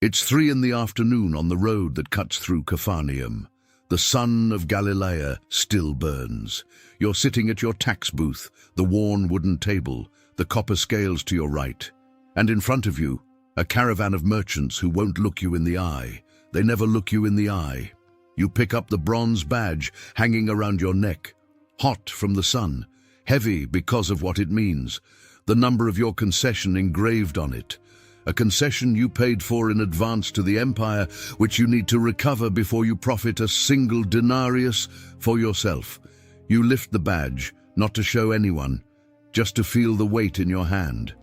It's 3 in the afternoon on the road that cuts through Capharnaum. The sun of Galilee still burns. You're sitting at your tax booth, the worn wooden table, the copper scales to your right. And in front of you, a caravan of merchants who won't look you in the eye. They never look you in the eye. You pick up the bronze badge hanging around your neck, hot from the sun, heavy because of what it means, the number of your concession engraved on it. A concession you paid for in advance to the empire, which you need to recover before you profit a single denarius for yourself. You lift the badge, not to show anyone, just to feel the weight in your hand.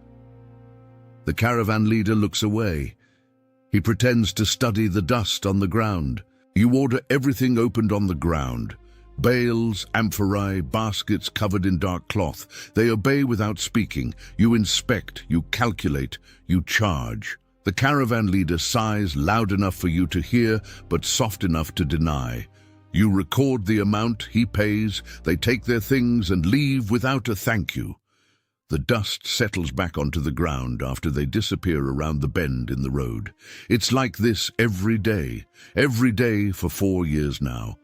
The caravan leader looks away. He pretends to study the dust on the ground. You order everything opened on the ground. Bales, amphorae, baskets covered in dark cloth. They obey without speaking. You inspect, you calculate, you charge. The caravan leader sighs loud enough for you to hear, but soft enough to deny. You record the amount, he pays, they take their things and leave without a thank you. The dust settles back onto the ground after they disappear around the bend in the road. It's like this every day for 4 years now.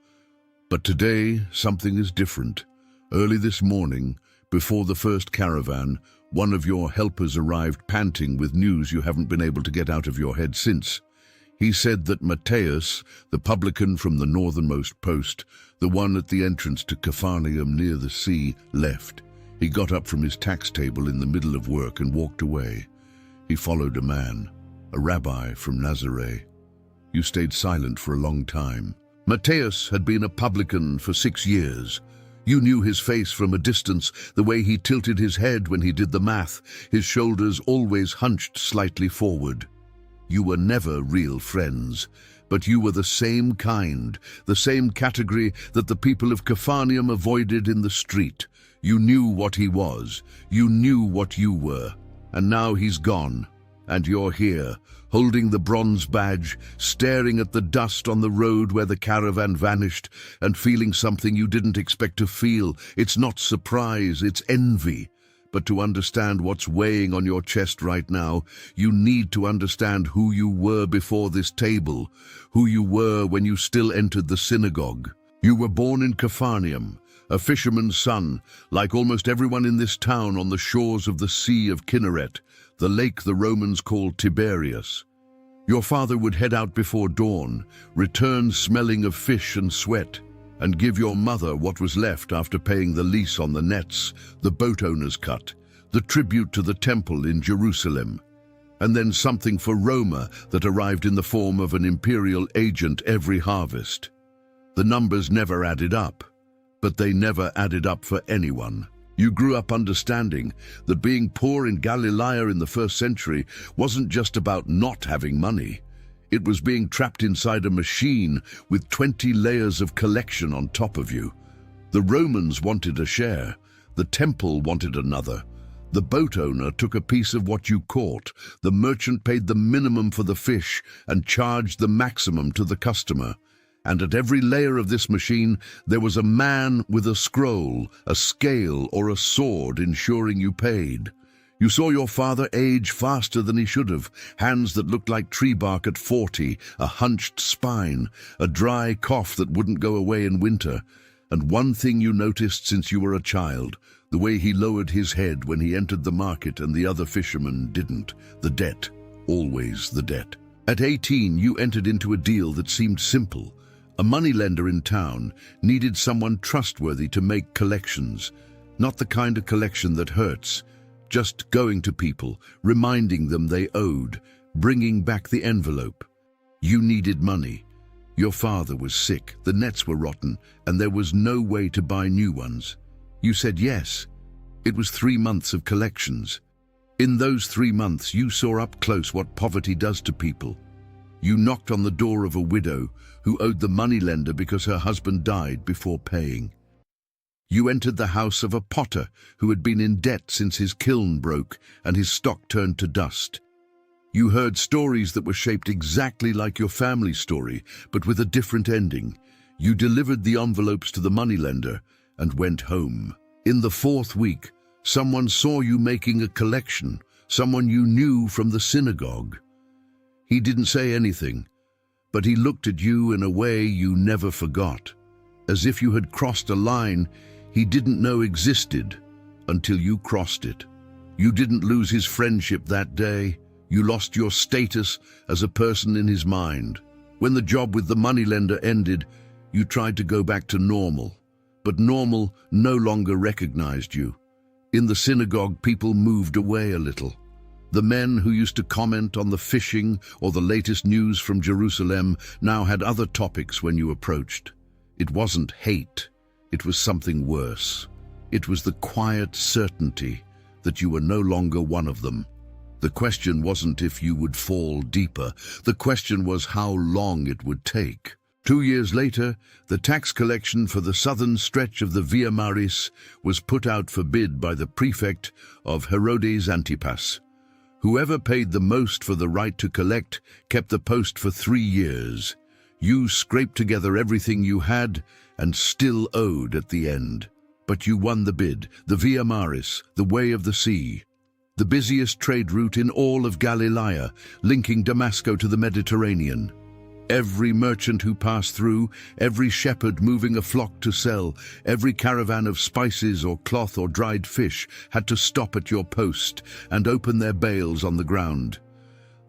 But today, something is different. Early this morning, before the first caravan, one of your helpers arrived panting with news you haven't been able to get out of your head since. He said that Matthias, the publican from the northernmost post, the one at the entrance to Capharnaum near the sea, left. He got up from his tax table in the middle of work and walked away. He followed a man, a rabbi from Nazareth. You stayed silent for a long time. Matthias had been a publican for 6 years. You knew his face from a distance, the way he tilted his head when he did the math, his shoulders always hunched slightly forward. You were never real friends, but you were the same kind, the same category that the people of Capharnaum avoided in the street. You knew what he was, you knew what you were, and now he's gone, and you're here, holding the bronze badge, staring at the dust on the road where the caravan vanished, and feeling something you didn't expect to feel. It's not surprise, it's envy. But to understand what's weighing on your chest right now, you need to understand who you were before this table, who you were when you still entered the synagogue. You were born in Capharnaum, a fisherman's son, like almost everyone in this town on the shores of the Sea of Kinneret, the lake the Romans called Tiberias. Your father would head out before dawn, return smelling of fish and sweat, and give your mother what was left after paying the lease on the nets, the boat owner's cut, the tribute to the temple in Jerusalem, and then something for Roma that arrived in the form of an imperial agent every harvest. The numbers never added up, but they never added up for anyone. You grew up understanding that being poor in Galilee in the 1st century wasn't just about not having money. It was being trapped inside a machine with 20 layers of collection on top of you. The Romans wanted a share. The temple wanted another. The boat owner took a piece of what you caught. The merchant paid the minimum for the fish and charged the maximum to the customer. And at every layer of this machine, there was a man with a scroll, a scale, or a sword ensuring you paid. You saw your father age faster than he should have, hands that looked like tree bark at 40, a hunched spine, a dry cough that wouldn't go away in winter. And one thing you noticed since you were a child, the way he lowered his head when he entered the market and the other fishermen didn't. The debt, always the debt. At 18, you entered into a deal that seemed simple. A moneylender in town needed someone trustworthy to make collections, not the kind of collection that hurts, just going to people, reminding them they owed, bringing back the envelope. You needed money. Your father was sick, the nets were rotten, and there was no way to buy new ones. You said yes. It was 3 months of collections. In those 3 months, you saw up close what poverty does to people. You knocked on the door of a widow who owed the moneylender because her husband died before paying. You entered the house of a potter who had been in debt since his kiln broke and his stock turned to dust. You heard stories that were shaped exactly like your family story, but with a different ending. You delivered the envelopes to the moneylender and went home. In the 4th week, someone saw you making a collection, someone you knew from the synagogue. He didn't say anything, but he looked at you in a way you never forgot, as if you had crossed a line he didn't know existed until you crossed it. You didn't lose his friendship that day. You lost your status as a person in his mind. When the job with the moneylender ended, you tried to go back to normal, but normal no longer recognized you. In the synagogue, people moved away a little. The men who used to comment on the fishing or the latest news from Jerusalem now had other topics when you approached. It wasn't hate, it was something worse. It was the quiet certainty that you were no longer one of them. The question wasn't if you would fall deeper. The question was how long it would take. 2 years later, the tax collection for the southern stretch of the Via Maris was put out for bid by the prefect of Herodes Antipas. Whoever paid the most for the right to collect kept the post for 3 years. You scraped together everything you had and still owed at the end. But you won the bid, the Via Maris, the Way of the Sea, the busiest trade route in all of Galilee, linking Damascus to the Mediterranean. Every merchant who passed through, every shepherd moving a flock to sell, every caravan of spices or cloth or dried fish had to stop at your post and open their bales on the ground.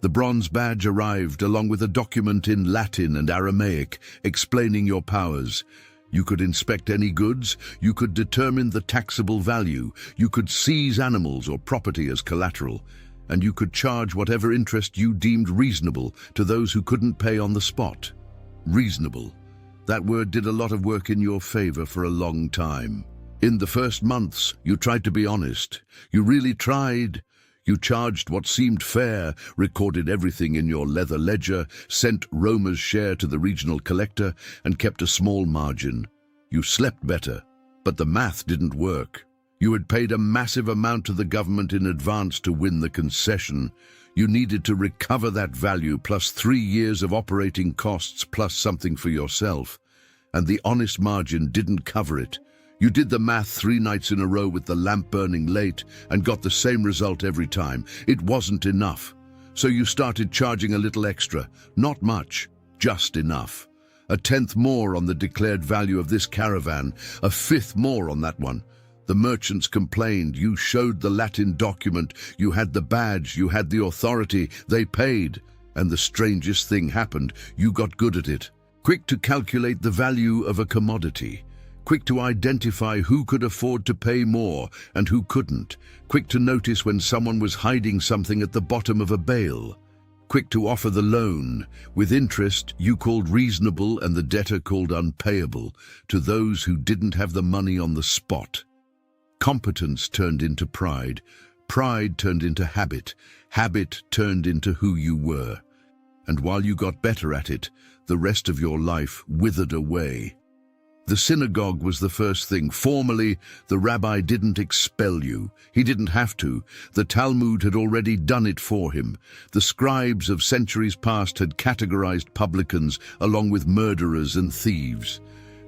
The bronze badge arrived along with a document in Latin and Aramaic explaining your powers. You could inspect any goods, you could determine the taxable value, you could seize animals or property as collateral, and you could charge whatever interest you deemed reasonable to those who couldn't pay on the spot. Reasonable. That word did a lot of work in your favor for a long time. In the first months, you tried to be honest. You really tried. You charged what seemed fair, recorded everything in your leather ledger, sent Roma's share to the regional collector, and kept a small margin. You slept better, but the math didn't work. You had paid a massive amount to the government in advance to win the concession. You needed to recover that value plus 3 years of operating costs plus something for yourself. And the honest margin didn't cover it. You did the math 3 nights in a row with the lamp burning late and got the same result every time. It wasn't enough. So you started charging a little extra. Not much, just enough. 1/10 more on the declared value of this caravan, 1/5 more on that one. The merchants complained. You showed the Latin document. You had the badge. You had the authority. They paid. And the strangest thing happened. You got good at it. Quick to calculate the value of a commodity. Quick to identify who could afford to pay more and who couldn't. Quick to notice when someone was hiding something at the bottom of a bale. Quick to offer the loan. With interest, you called reasonable and the debtor called unpayable to those who didn't have the money on the spot. Competence turned into pride. Pride turned into habit. Habit turned into who you were. And while you got better at it, the rest of your life withered away. The synagogue was the first thing. Formally, the rabbi didn't expel you. He didn't have to. The Talmud had already done it for him. The scribes of centuries past had categorized publicans along with murderers and thieves.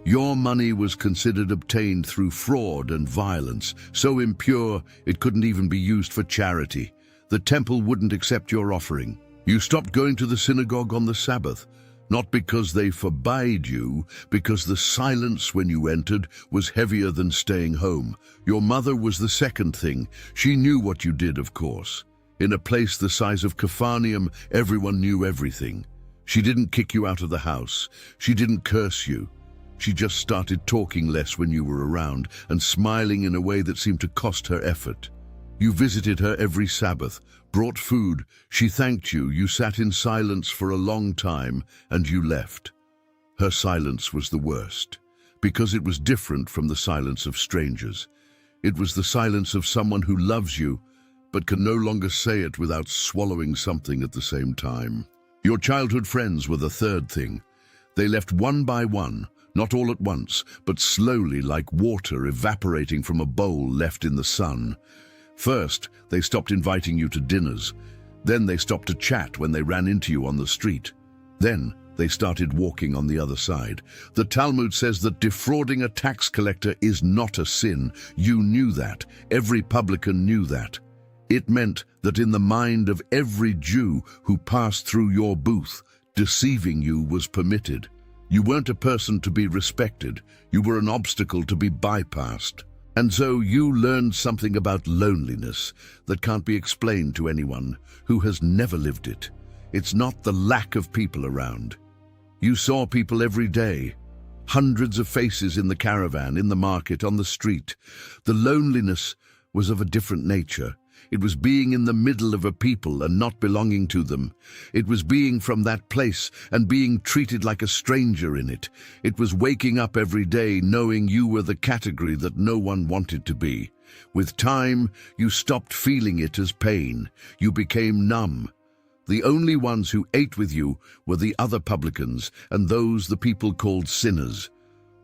Your money was considered obtained through fraud and violence, so impure it couldn't even be used for charity. The temple wouldn't accept your offering. You stopped going to the synagogue on the Sabbath. Not because they forbade you, because the silence when you entered was heavier than staying home. Your mother was the second thing. She knew what you did, of course. In a place the size of Capernaum, everyone knew everything. She didn't kick you out of the house. She didn't curse you. She just started talking less when you were around and smiling in a way that seemed to cost her effort. You visited her every Sabbath, brought food, she thanked you, you sat in silence for a long time, and you left. Her silence was the worst, because it was different from the silence of strangers. It was the silence of someone who loves you, but can no longer say it without swallowing something at the same time. Your childhood friends were the third thing. They left one by one, not all at once, but slowly like water evaporating from a bowl left in the sun. First, they stopped inviting you to dinners. Then they stopped to chat when they ran into you on the street. Then they started walking on the other side. The Talmud says that defrauding a tax collector is not a sin. You knew that. Every publican knew that. It meant that in the mind of every Jew who passed through your booth, deceiving you was permitted. You weren't a person to be respected. You were an obstacle to be bypassed. And so you learned something about loneliness that can't be explained to anyone who has never lived it. It's not the lack of people around. You saw people every day. Hundreds of faces in the caravan, in the market, on the street. The loneliness was of a different nature. It was being in the middle of a people and not belonging to them. It was being from that place and being treated like a stranger in it. It was waking up every day knowing you were the category that no one wanted to be. With time, you stopped feeling it as pain. You became numb. The only ones who ate with you were the other publicans and those the people called sinners,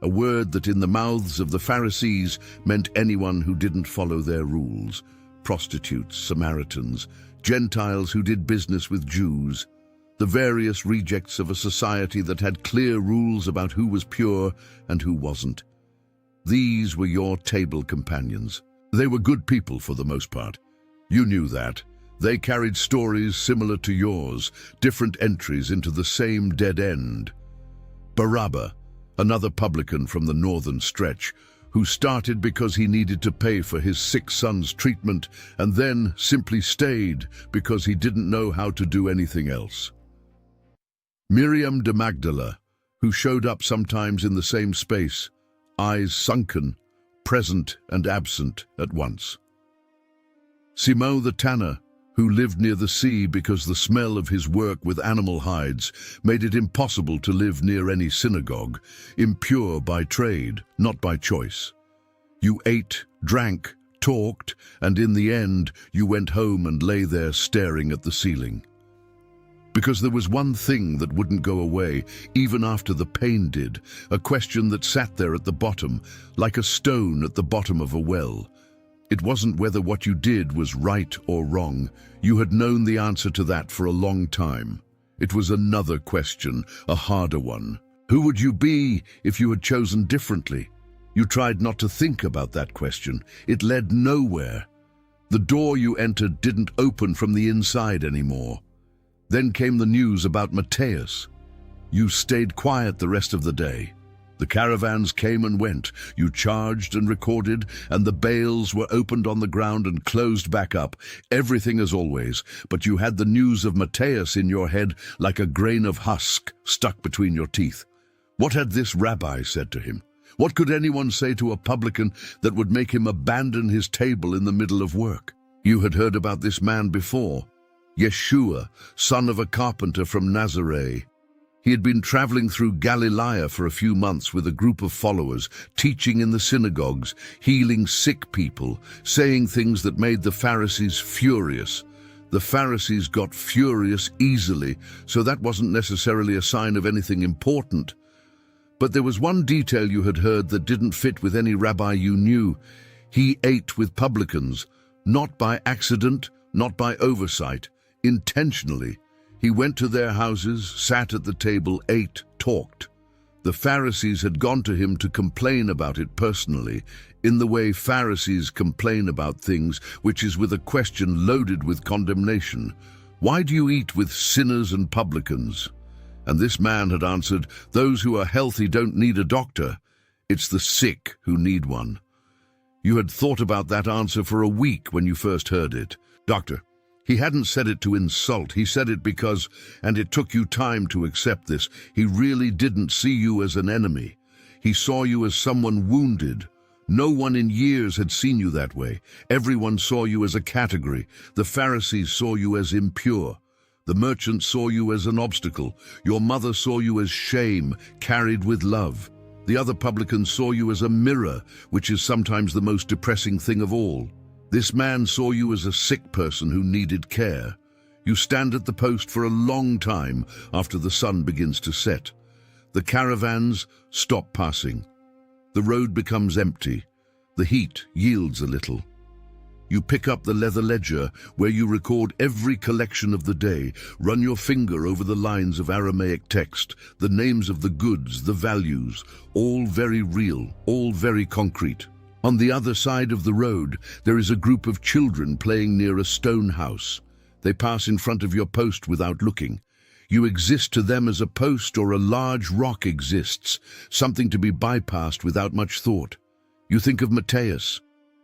a word that in the mouths of the Pharisees meant anyone who didn't follow their rules. Prostitutes, Samaritans, Gentiles who did business with Jews, the various rejects of a society that had clear rules about who was pure and who wasn't. These were your table companions. They were good people for the most part. You knew that. They carried stories similar to yours, different entries into the same dead end. Barabbas, another publican from the northern stretch, who started because he needed to pay for his sick son's treatment and then simply stayed because he didn't know how to do anything else. Miriam de Magdala, who showed up sometimes in the same space, eyes sunken, present and absent at once. Simon the tanner, who lived near the sea because the smell of his work with animal hides made it impossible to live near any synagogue, impure by trade, not by choice. You ate, drank, talked, and in the end you went home and lay there staring at the ceiling. Because there was one thing that wouldn't go away, even after the pain did, a question that sat there at the bottom, like a stone at the bottom of a well. It wasn't whether what you did was right or wrong. You had known the answer to that for a long time. It was another question, a harder one. Who would you be if you had chosen differently? You tried not to think about that question. It led nowhere. The door you entered didn't open from the inside anymore. Then came the news about Matthias. You stayed quiet the rest of the day. The caravans came and went. You charged and recorded, and the bales were opened on the ground and closed back up. Everything as always, but you had the news of Matthias in your head like a grain of husk stuck between your teeth. What had this rabbi said to him? What could anyone say to a publican that would make him abandon his table in the middle of work? You had heard about this man before. Yeshua, son of a carpenter from Nazareth. He had been traveling through Galilee for a few months with a group of followers, teaching in the synagogues, healing sick people, saying things that made the Pharisees furious. The Pharisees got furious easily, so that wasn't necessarily a sign of anything important. But there was one detail you had heard that didn't fit with any rabbi you knew. He ate with publicans, not by accident, not by oversight, intentionally. He went to their houses, sat at the table, ate, talked. The Pharisees had gone to him to complain about it personally, in the way Pharisees complain about things, which is with a question loaded with condemnation. Why do you eat with sinners and publicans? And this man had answered, those who are healthy don't need a doctor. It's the sick who need one. You had thought about that answer for a week when you first heard it. Doctor, he hadn't said it to insult, he said it because, and it took you time to accept this, he really didn't see you as an enemy. He saw you as someone wounded. No one in years had seen you that way. Everyone saw you as a category. The Pharisees saw you as impure. The merchants saw you as an obstacle. Your mother saw you as shame, carried with love. The other publicans saw you as a mirror, which is sometimes the most depressing thing of all. This man saw you as a sick person who needed care. You stand at the post for a long time after the sun begins to set. The caravans stop passing. The road becomes empty. The heat yields a little. You pick up the leather ledger where you record every collection of the day, run your finger over the lines of Aramaic text, the names of the goods, the values, all very real, all very concrete. On the other side of the road, there is a group of children playing near a stone house. They pass in front of your post without looking. You exist to them as a post or a large rock exists, something to be bypassed without much thought. You think of Mateus.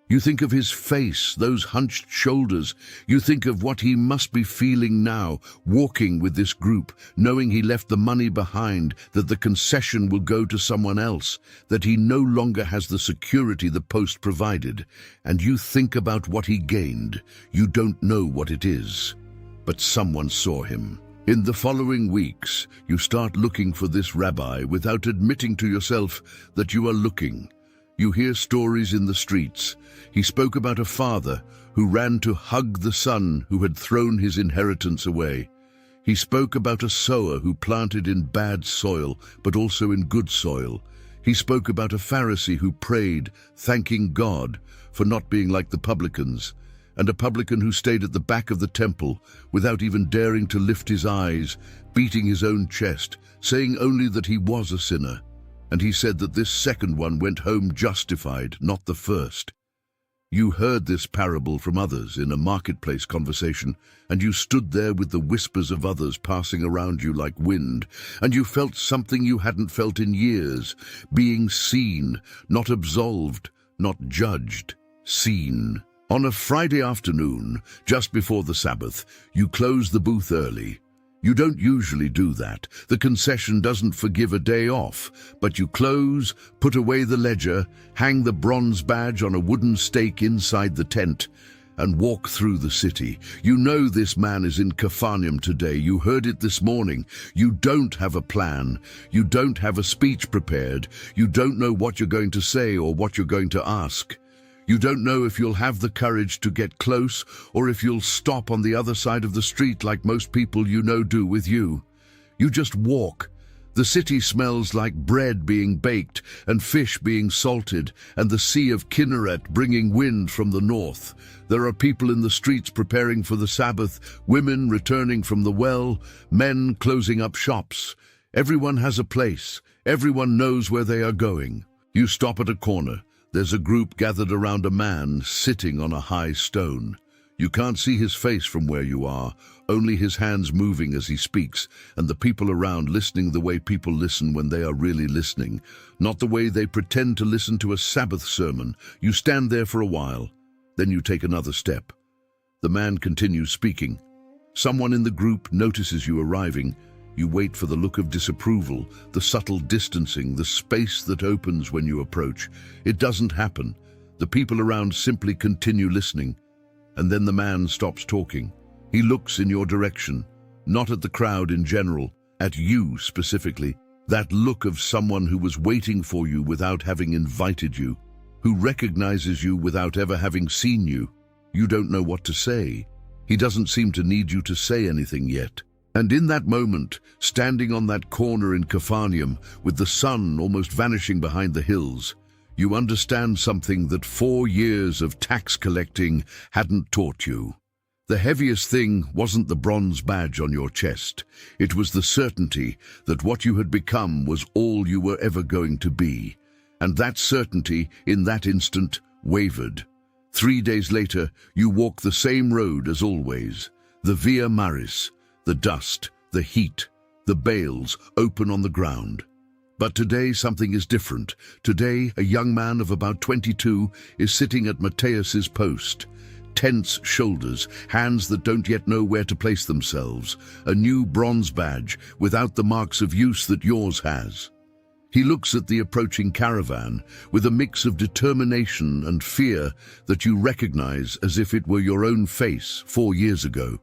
You think of his face, those hunched shoulders. You think of what he must be feeling now, walking with this group, knowing he left the money behind, that the concession will go to someone else, that he no longer has the security the post provided. And you think about what he gained. You don't know what it is, but someone saw him. In the following weeks, you start looking for this rabbi without admitting to yourself that you are looking. You hear stories in the streets. He spoke about a father who ran to hug the son who had thrown his inheritance away. He spoke about a sower who planted in bad soil, but also in good soil. He spoke about a Pharisee who prayed, thanking God for not being like the publicans, and a publican who stayed at the back of the temple without even daring to lift his eyes, beating his own chest, saying only that he was a sinner. And he said that this second one went home justified, not the first. You heard this parable from others in a marketplace conversation, and you stood there with the whispers of others passing around you like wind, and you felt something you hadn't felt in years, being seen, not absolved, not judged, seen. On a Friday afternoon, just before the Sabbath, you close the booth early. You don't usually do that. The concession doesn't forgive a day off, but you close, put away the ledger, hang the bronze badge on a wooden stake inside the tent, and walk through the city. You know this man is in Capharnaum today. You heard it this morning. You don't have a plan. You don't have a speech prepared. You don't know what you're going to say or what you're going to ask. You don't know if you'll have the courage to get close or if you'll stop on the other side of the street like most people you know do with you. You just walk. The city smells like bread being baked and fish being salted and the Sea of Kinneret bringing wind from the north. There are people in the streets preparing for the Sabbath, women returning from the well, men closing up shops. Everyone has a place. Everyone knows where they are going. You stop at a corner. There's a group gathered around a man sitting on a high stone. You can't see his face from where you are, only his hands moving as he speaks, and the people around listening the way people listen when they are really listening, not the way they pretend to listen to a Sabbath sermon. You stand there for a while, then you take another step. The man continues speaking. Someone in the group notices you arriving. You wait for the look of disapproval, the subtle distancing, the space that opens when you approach. It doesn't happen. The people around simply continue listening. And then the man stops talking. He looks in your direction, not at the crowd in general, at you specifically. That look of someone who was waiting for you without having invited you, who recognizes you without ever having seen you. You don't know what to say. He doesn't seem to need you to say anything yet. And in that moment, standing on that corner in Capharnaum, with the sun almost vanishing behind the hills, you understand something that 4 years of tax collecting hadn't taught you. The heaviest thing wasn't the bronze badge on your chest. It was the certainty that what you had become was all you were ever going to be. And that certainty, in that instant, wavered. 3 days later, you walk the same road as always, the Via Maris. The dust, the heat, the bales open on the ground. But today something is different. Today a young man of about 22 is sitting at Mateus's post. Tense shoulders, hands that don't yet know where to place themselves, a new bronze badge without the marks of use that yours has. He looks at the approaching caravan with a mix of determination and fear that you recognize as if it were your own face 4 years ago.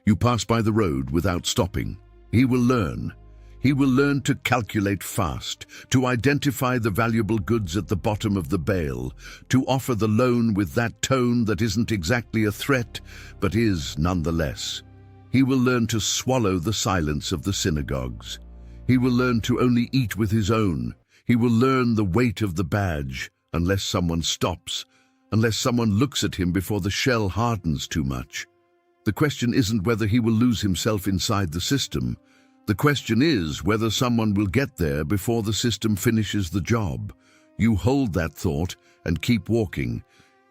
You pass by the road without stopping. He will learn. He will learn to calculate fast, to identify the valuable goods at the bottom of the bale, to offer the loan with that tone that isn't exactly a threat, but is nonetheless. He will learn to swallow the silence of the synagogues. He will learn to only eat with his own. He will learn the weight of the badge, unless someone stops, unless someone looks at him before the shell hardens too much. The question isn't whether he will lose himself inside the system. The question is whether someone will get there before the system finishes the job. You hold that thought, and keep walking.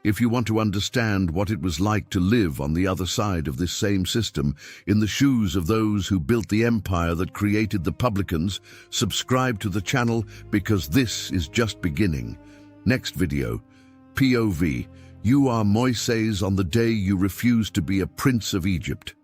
If you want to understand what it was like to live on the other side of this same system, in the shoes of those who built the empire that created the publicans, subscribe to the channel because this is just beginning. Next video, POV, you are Moises on the day you refused to be a prince of Egypt.